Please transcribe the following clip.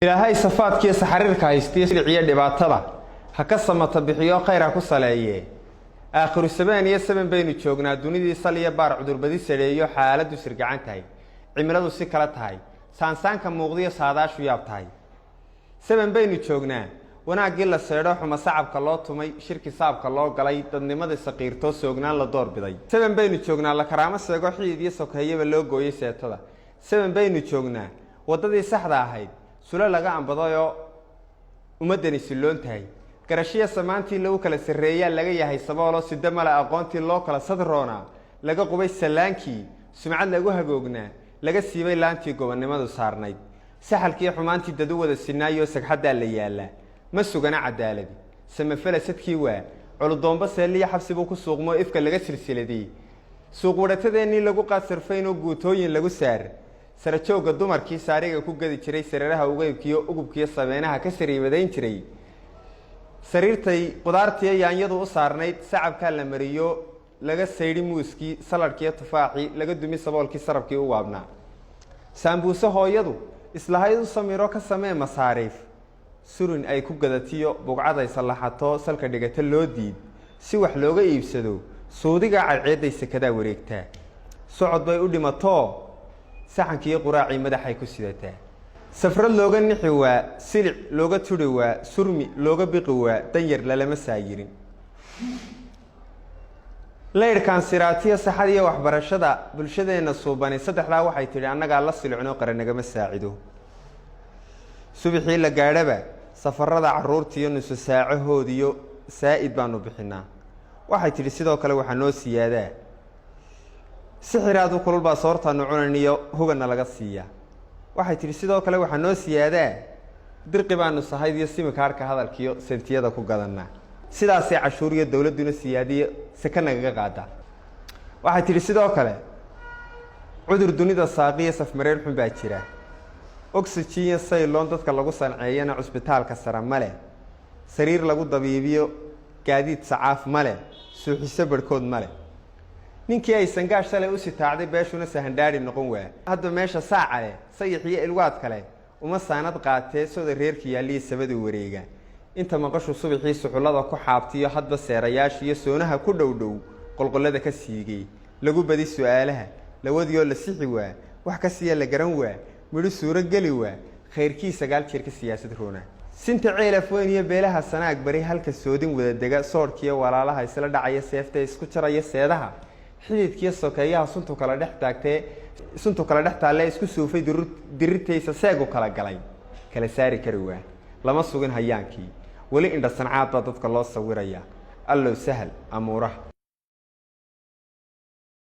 ilaahay safaadkiisa xariirka haystay silciya dhibaatada ha ka samata bixiyo khayr ku saleeyay aakhiru sabaaniya saban baynu joognaa dunidii saliya baar cudurbadi sareeyo xaaladu sirgacan tahay cimiladu si kala tahay saansaanka muuqdiyo saadaashu yaab tahay saban baynu joognaa wanaagii la seedho xuma sacabka loo tumay shirki saabka loo galay dadnimada saqiirto soognaan la doorbiday saban baynu joognaa la karaamo seego xiid iyo sokeeyaba loo gooyay seetada saban baynu joognaa wadadii saxda ahayd sula laga ambadayo umadani siloon tahay garashiya samaantii lagu kala sareeyaa laga yahay saboolo sida mala aqoontii loo kala sadroona laga qubay salaankii sumcad lagu hagoognaa laga siibay laantii gobonnimadu saarnayd saxalkii xumaantii dad u wada sinaayo sagxada la yaala ma sugana cadaalad samafala sadkii waa culudoomba seeliya xabsibu ku suuqmo ifka laga silsiladii suuq wadatadeeni lagu qaasarfayno guutooyin lagu saar sarajooga dumarkii saariga ku gadi jiray sareeraha ugeybkiyo ugubkiyo sabeenaha ka sariibadayn jiray sariirtay qudaartii yaanyadu u saarnayd sacabka la mariyo laga sayri muuski saladkii tufaaxi laga dumi saboolkii sarabkii u waabna saambuusa hooyadu islahayd u samiro ka samee masaariif surun ay ku gadatiyo bugcaday salaxato salka dhigata loo diid si wax looga iibsado suudiga cadceeday sakada wareegtaa socod bay u dhimato saxankii quraacii madaxay ku sidataa safrad looga nixi waa silic looga turi waa surmi looga biqi waa danyar lalama saayirin leyrkan siraatiya saxad iyo waxbarashada bulshadeena suubani saddexdaa waxay tidhi annagaa la silicno qaranagama saacido subaxii la gaadhaba safarada caruurtiiyo nusu saacahoodiyo saa'id baanu bixinaa waxay tidhi sidoo kale waxaa noo siyaadaa sixiraadu kulul baa soortaanu cunaniyo hugana laga siiya waxay tidhi sidoo kale waxaa noo siyaadaa dirqi baanu sahayd iyo simikaarhka hadalkiyo sentiyada ku gadanaa sidaasay cashuuriyo dowladduna siyaadiyo saka nagaga qaada waxay tidhi sidoo kale cudur dunida saaqiyo safmareen xun baa jira oxygen sayloon dadka lagu sanceeyana cusbitaalka sare male sariir lagu dabiibiyo gaadiid sacaaf male suuxiso barhkood male ninkii ay sangaash shalay u sitaacday beeshuna sahandhaari noqon waa hadda meesha saaca leh sayax iyo ilwaad kale uma saanad qaatee sooda reerka yaaliya sabada wareega inta maqashu subaxii suxullada ku xaabtiyo hadba seerayaasha iyo soonaha ku dhowdhow qolqollada ka siigay lagu badi su-aalaha lawadiyoo la sixi waa wax ka siiya la garan waa midho suuro geli waa khayrkii 9 jeerka siyaasad roona sinta ceelaf weyn iyo beelaha sanaag bari halka soodin wada dega soorkiyo walaalaha isla dhacaya seefta isku jaraya seedaha xididkiyo sokeeyaha suntu kala dhex taale isku suufay dirirtaysa seegu kala galay kala saari kari waa lama sugin hayaankii wali indha sancaad dadka loo sawiraya allow sahal amuuraha